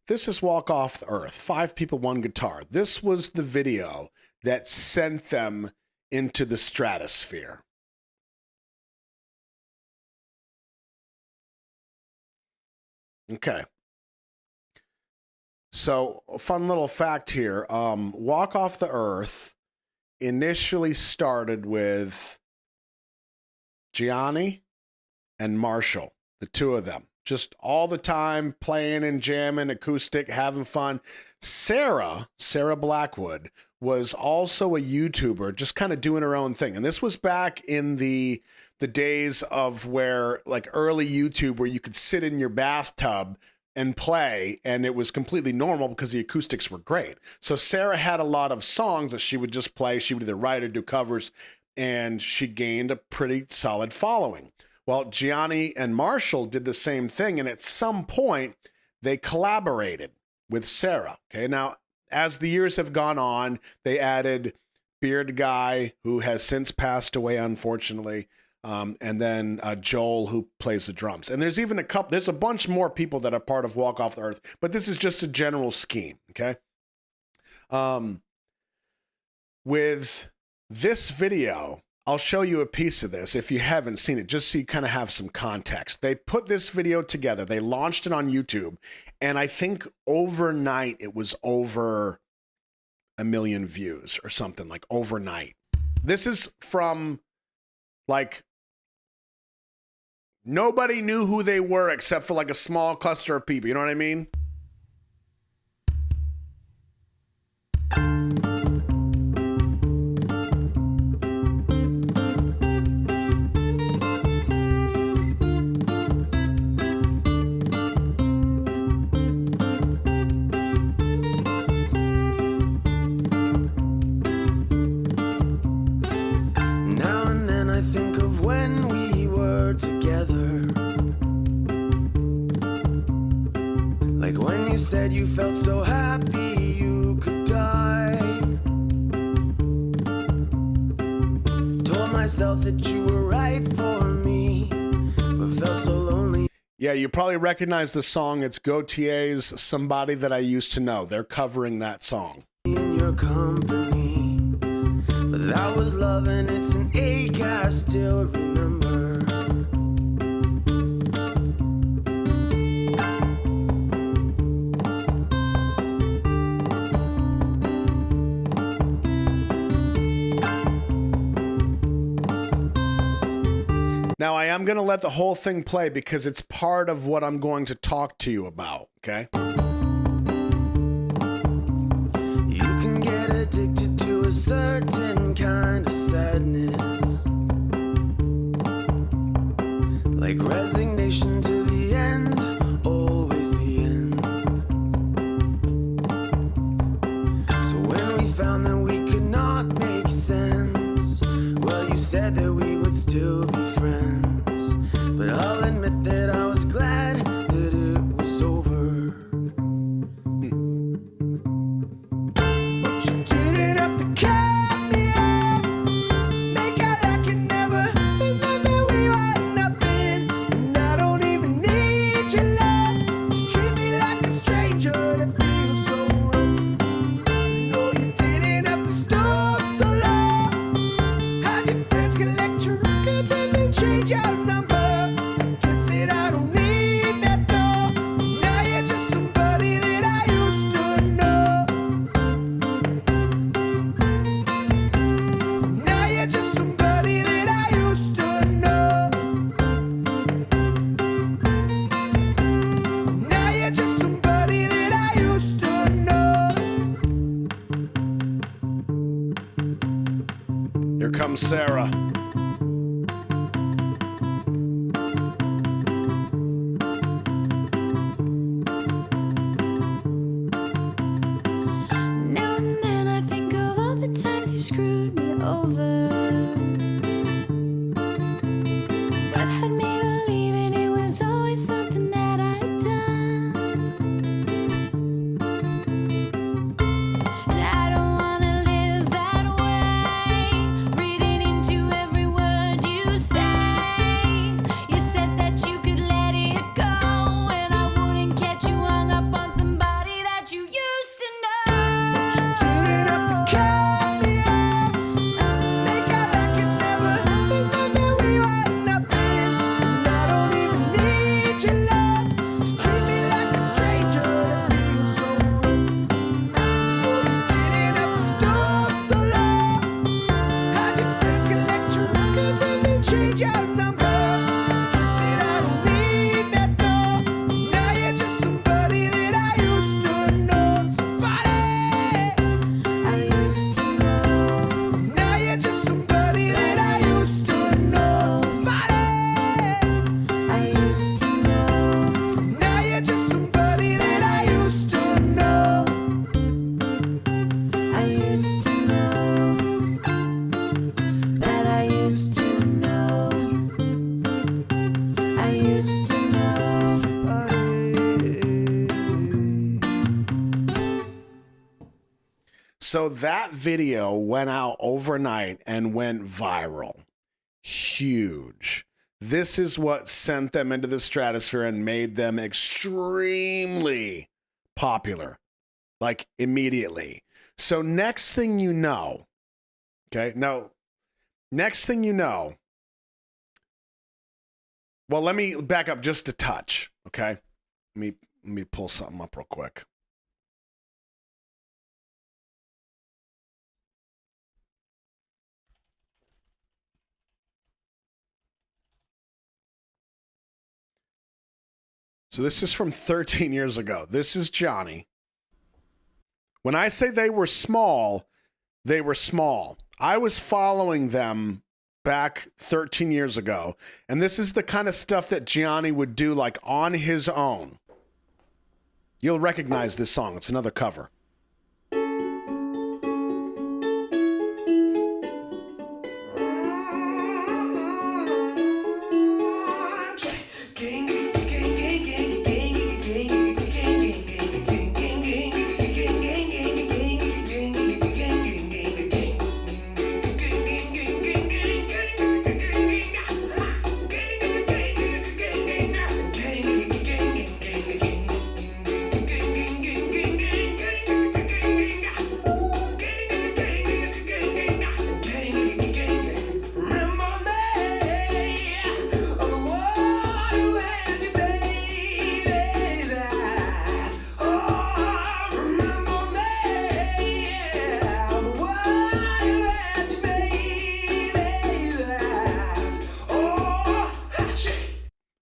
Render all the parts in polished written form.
This is Walk Off the Earth. 5 people, 1 guitar. This was the video that sent them into the stratosphere. Okay. So, a fun little fact here. Walk Off the Earth initially started with Gianni and Marshall, the 2 of them. Just all the time playing and jamming, acoustic, having fun. Sarah Blackwood, was also a YouTuber, just kind of doing her own thing. And this was back in the days of where, like, early YouTube, where you could sit in your bathtub and play, and it was completely normal because the acoustics were great. So Sarah had a lot of songs that she would just play. She would either write or do covers, and she gained a pretty solid following. Well, Gianni and Marshall did the same thing, and at some point, they collaborated with Sarah. Okay, now, as the years have gone on, they added Beard Guy, who has since passed away, unfortunately, and then Joel, who plays the drums. And there's even there's a bunch more people that are part of Walk Off the Earth, but this is just a general scheme, okay? With this video, I'll show you a piece of this if you haven't seen it, just so you kind of have some context. They put this video together. They launched it on YouTube, and I think overnight it was over 1 million views or something, like overnight. This is from, like, nobody knew who they were except for like a small cluster of people. You know what I mean? Like when you said you felt so happy you could die. Told myself that you were right for me, but felt so lonely. Yeah, you probably recognize the song. It's Gautier's Somebody That I Used to Know. They're covering that song. In your company, but that was love and it's an ache I still remember. Now, I am going to let the whole thing play because it's part of what I'm going to talk to you about, okay? You can get addicted to a certain kind of sadness, like resignation to the end, always the end. So when we found that we could not make sense, well, you said that we would still be friends. But I'll admit that I was glad that it was over. But you didn't have to cut me off, make out like you never remember we were nothing. And I don't even need your love. You treat me like a stranger that feels so rough. No, you didn't have to stop so long. Have your friends collect your records and then change your number. Here comes Sarah. Now and then I think of all the times you screwed me over, but had me believing it was always something that I'd done. And I don't wanna live that way, reading into So that video went out overnight and went viral. Huge. This is what sent them into the stratosphere and made them extremely popular, like immediately. So next thing you know, okay, now, next thing you know, well, let me back up just a touch, okay? Let me pull something up real quick. So this is from 13 years ago. This is Johnny. When I say they were small, they were small. I was following them back 13 years ago, and this is the kind of stuff that Gianni would do like on his own. You'll recognize this song. It's another cover.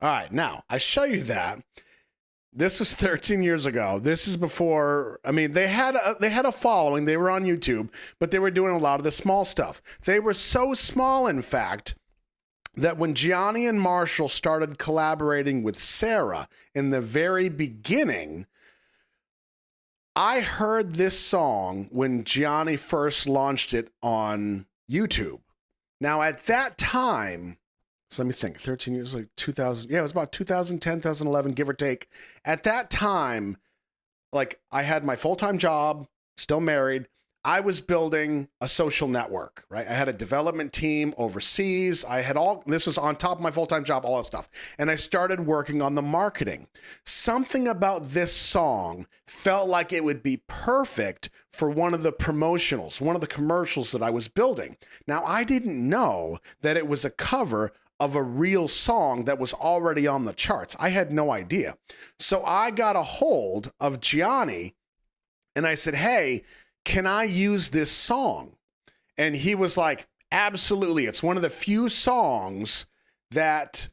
All right, now I show you that. This was 13 years ago. This is before. I mean, they had a following. They were on YouTube, but they were doing a lot of the small stuff. They were so small, in fact, that when Gianni and Marshall started collaborating with Sarah in the very beginning, I heard this song when Gianni first launched it on YouTube. Now, at that time. So let me think, 13 years, like 2000. Yeah, it was about 2010, 2011, give or take. At that time, like I had my full-time job, still married. I was building a social network, right? I had a development team overseas. I had this was on top of my full-time job, all that stuff. And I started working on the marketing. Something about this song felt like it would be perfect for one of the promotionals, one of the commercials that I was building. Now, I didn't know that it was a cover of a real song that was already on the charts. I had no idea. So I got a hold of Gianni and I said, hey, can I use this song? And he was like, absolutely. It's one of the few songs that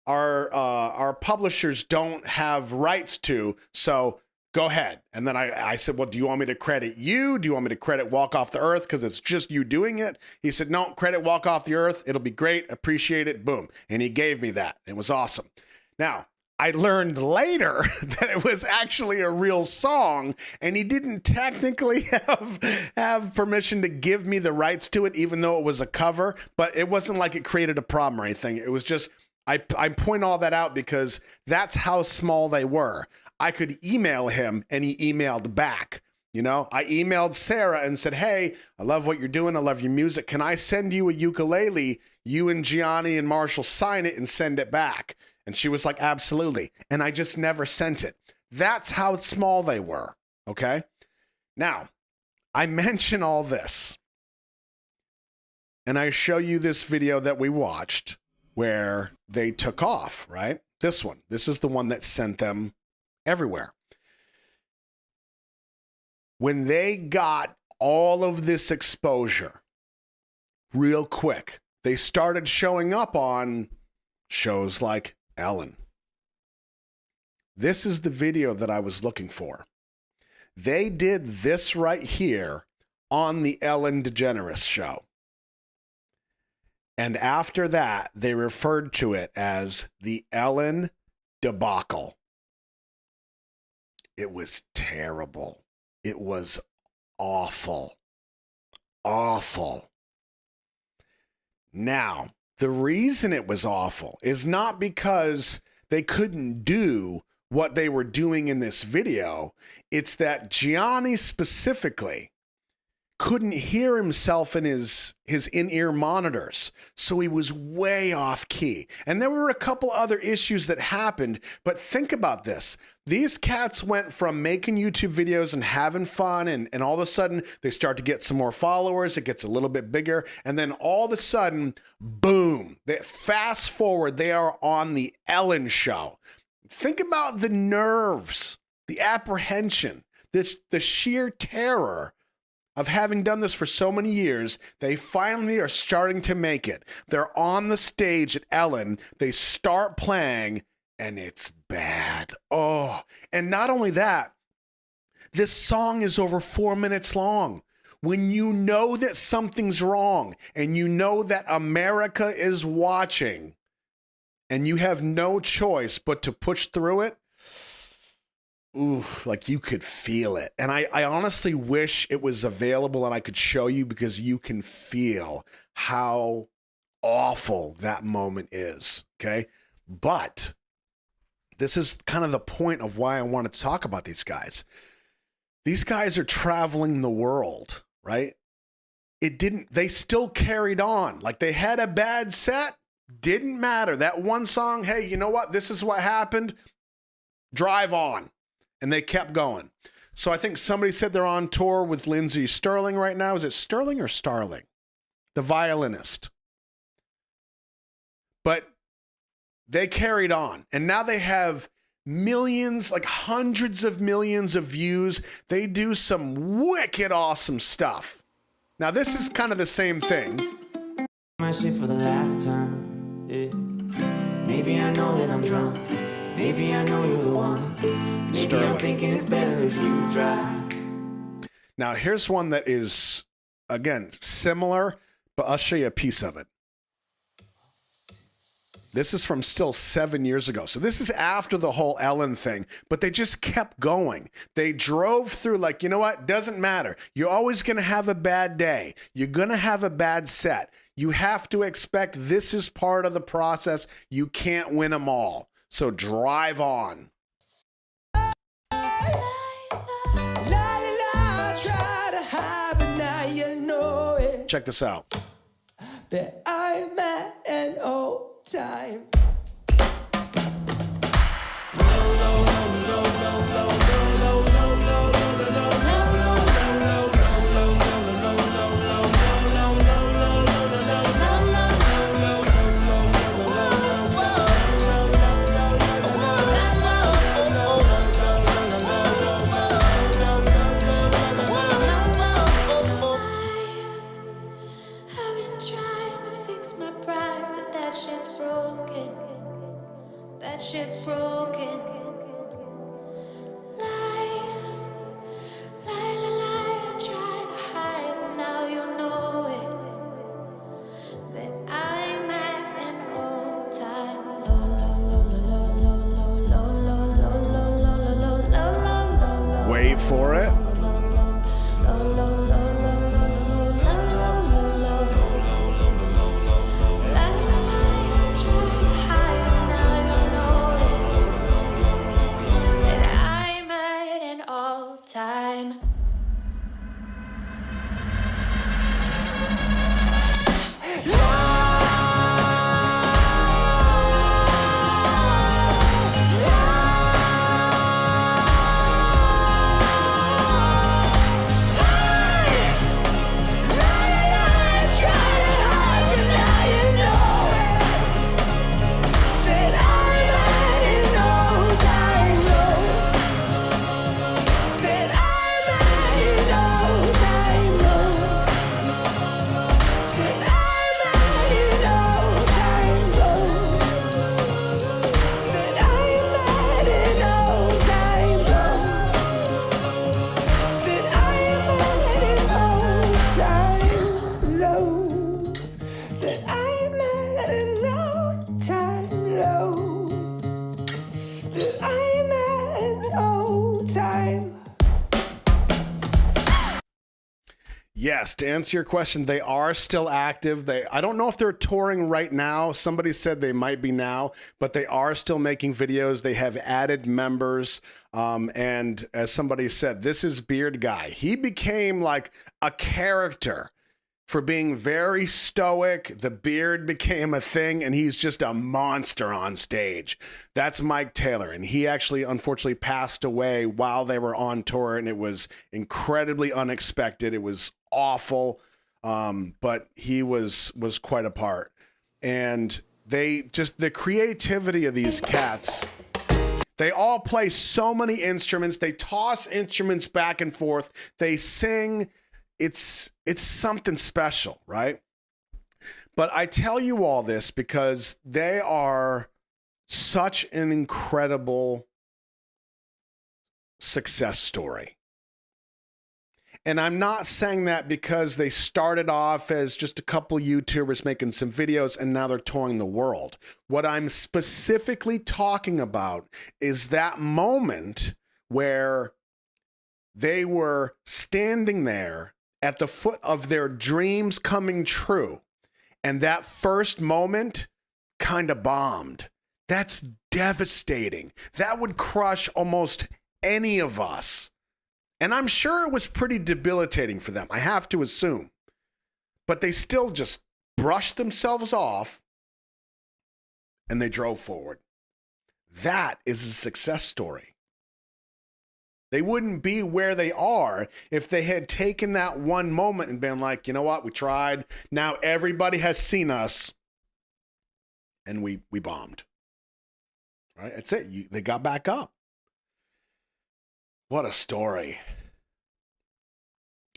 our publishers don't have rights to. So go ahead. And then I said, well, do you want me to credit you? Do you want me to credit Walk Off the Earth because it's just you doing it? He said, no, credit Walk Off the Earth. It'll be great. Appreciate it. Boom. And he gave me that. It was awesome. Now, I learned later that it was actually a real song, and he didn't technically have permission to give me the rights to it, even though it was a cover, but it wasn't like it created a problem or anything. It was just, I point all that out because that's how small they were. I could email him and he emailed back. You know, I emailed Sarah and said, hey, I love what you're doing. I love your music. Can I send you a ukulele? You and Gianni and Marshall sign it and send it back. And she was like, absolutely. And I just never sent it. That's how small they were. Okay. Now, I mention all this and I show you this video that we watched where they took off, right? This one. This is the one that sent them everywhere. When they got all of this exposure real quick, they started showing up on shows like Ellen. This is the video that I was looking for. They did this right here on the Ellen DeGeneres show. And after that, they referred to it as the Ellen debacle. It was terrible. It was awful. Awful. Now, the reason it was awful is not because they couldn't do what they were doing in this video. It's that Gianni specifically couldn't hear himself in his in-ear monitors, so he was way off key. And there were a couple other issues that happened, but think about this. These cats went from making YouTube videos and having fun, and all of a sudden they start to get some more followers, it gets a little bit bigger, and then all of a sudden, boom, fast forward, they are on the Ellen Show. Think about the nerves, the apprehension, the sheer terror of having done this for so many years. They finally are starting to make it. They're on the stage at Ellen. They start playing, and it's bad. Oh, and not only that, this song is over 4 minutes long. When you know that something's wrong and you know that America is watching and you have no choice but to push through it, ooh, like you could feel it. And I honestly wish it was available and I could show you, because you can feel how awful that moment is, okay? But this is kind of the point of why I want to talk about these guys. These guys are traveling the world, right? They still carried on. Like, they had a bad set, didn't matter. That one song, hey, you know what? This is what happened. Drive on. And they kept going. So I think somebody said they're on tour with Lindsey Stirling right now. Is it Sterling or Starling? The violinist. But they carried on. And now they have millions, like hundreds of millions of views. They do some wicked awesome stuff. Now, this is kind of the same thing. My shit for the last time. Yeah. Maybe I know that I'm drunk. Maybe I know you're the one. Maybe Sterling. I'm thinking it's better if you drive. Now, here's one that is, again, similar, but I'll show you a piece of it. This is from still 7 years ago. So this is after the whole Ellen thing, but they just kept going. They drove through like, you know what? Doesn't matter. You're always going to have a bad day. You're going to have a bad set. You have to expect this is part of the process. You can't win them all. So drive on. La la la, try to hide, but now you know it. Check this out. That I'm at an old time. I've been trying to fix my pride, but that shit's broken. That shit's broken. Lie, lie, lie, lie. I try to hide, but now you know it. That I'm at an old time low. Wait for it. Time. That I'm Yes, to answer your question, they are still active. I don't know if they're touring right now. Somebody said they might be now, but they are still making videos. They have added members. And as somebody said, this is Beard Guy. He became like a character for being very stoic. The beard became a thing, and he's just a monster on stage. That's Mike Taylor, and he actually unfortunately passed away while they were on tour, and it was incredibly unexpected. It was awful, but he was quite a part. And they just, the creativity of these cats, they all play so many instruments. They toss instruments back and forth. They sing. It's something special, right? But I tell you all this because they are such an incredible success story. And I'm not saying that because they started off as just a couple YouTubers making some videos and now they're touring the world. What I'm specifically talking about is that moment where they were standing there at the foot of their dreams coming true. And that first moment kind of bombed. That's devastating. That would crush almost any of us. And I'm sure it was pretty debilitating for them, I have to assume. But they still just brushed themselves off and they drove forward. That is a success story. They wouldn't be where they are if they had taken that one moment and been like, you know what, we tried. Now everybody has seen us and we bombed. Right? That's it. They got back up. What a story.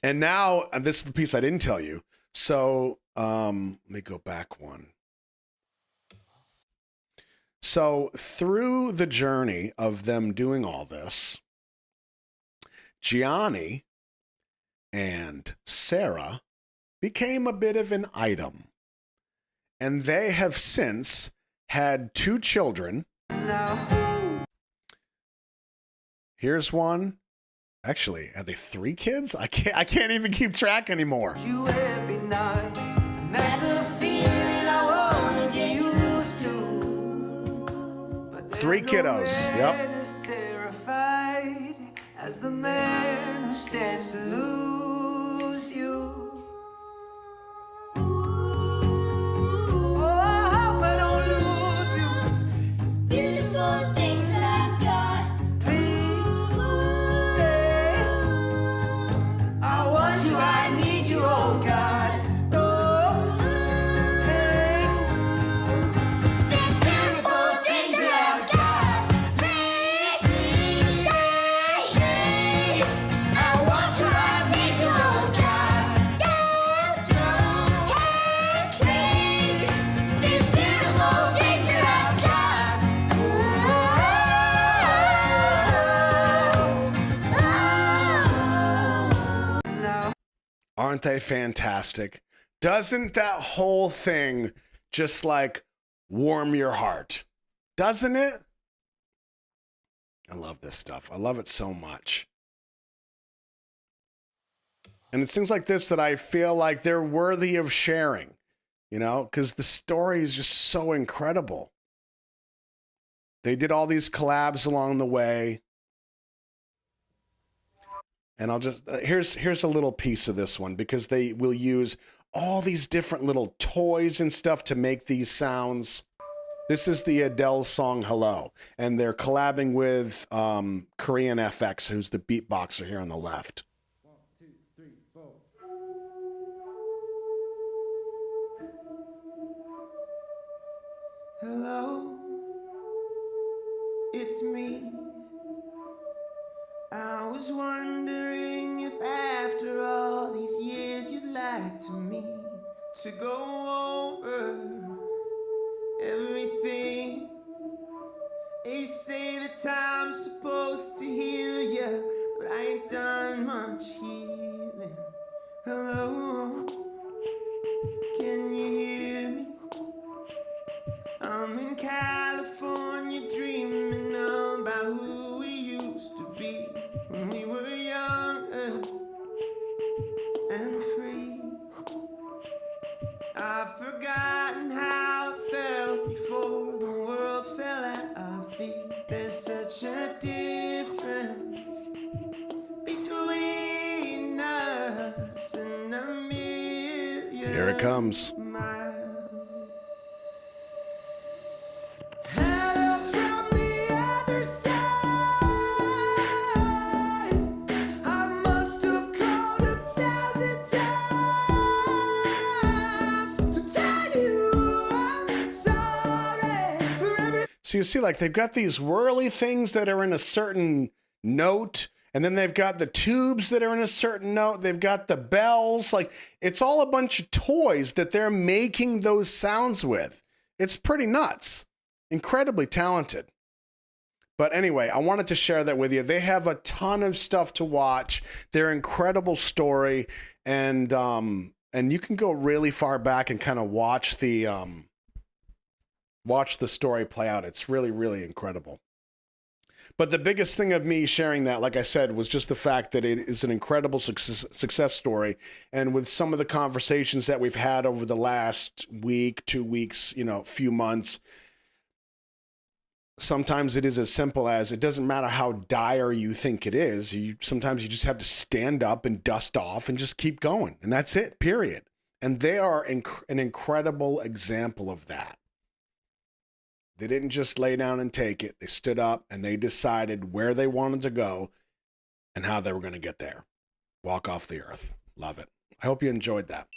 And now, and this is the piece I didn't tell you. So let me go back one. So through the journey of them doing all this, Gianni and Sarah became a bit of an item. And they have since had 2 children. Here's one. Actually, have they 3 kids? I can't even keep track anymore. You every night, and that's a feeling I wanna get used to. But 3 kiddos. Yep. as terrified as the man who stands to lose you. Oh, I hope I don't lose you. Beautiful things that I've got. Please stay. I want you, I need you, oh God. Oh, take these beautiful things that I've got. Please stay. I want you, I need you, oh God. Don't take these beautiful things that I've got. Now Aren't they fantastic? Doesn't that whole thing just like warm your heart? Doesn't it? I love this stuff. I love it so much. And it's things like this that I feel like they're worthy of sharing, you know, because the story is just so incredible. They did all these collabs along the way. And I'll just, here's a little piece of this one because they will use all these different little toys and stuff to make these sounds. This is the Adele song Hello, and they're collabing with Korean FX, who's the beatboxer here on the left. hello, it's me. I was wondering if after all these years you'd like to meet to go over everything. They say that time's supposed to heal you, but I ain't done much healing. Hello, can you hear me? I'm in California dreaming about who we used to be when we were younger and free. comes. Hello from the other side. I must have called 1,000 times to tell you I'm sorry for everything. So you see, like, they've got these whirly things that are in a certain note, and then they've got the tubes that are in a certain note. They've got the bells. Like, it's all a bunch of toys that they're making those sounds with. It's pretty nuts. Incredibly talented. But anyway, I wanted to share that with you. They have a ton of stuff to watch. They're an incredible story, and you can go really far back and kind of watch the story play out. It's really, really incredible. But the biggest thing of me sharing that, like I said, was just the fact that it is an incredible success story. And with some of the conversations that we've had over the last week, 2 weeks, few months, sometimes it is as simple as, it doesn't matter how dire you think it is. Sometimes you just have to stand up and dust off and just keep going. And that's it, period. And they are an incredible example of that. They didn't just lay down and take it. They stood up and they decided where they wanted to go and how they were going to get there. Walk off the earth. Love it. I hope you enjoyed that.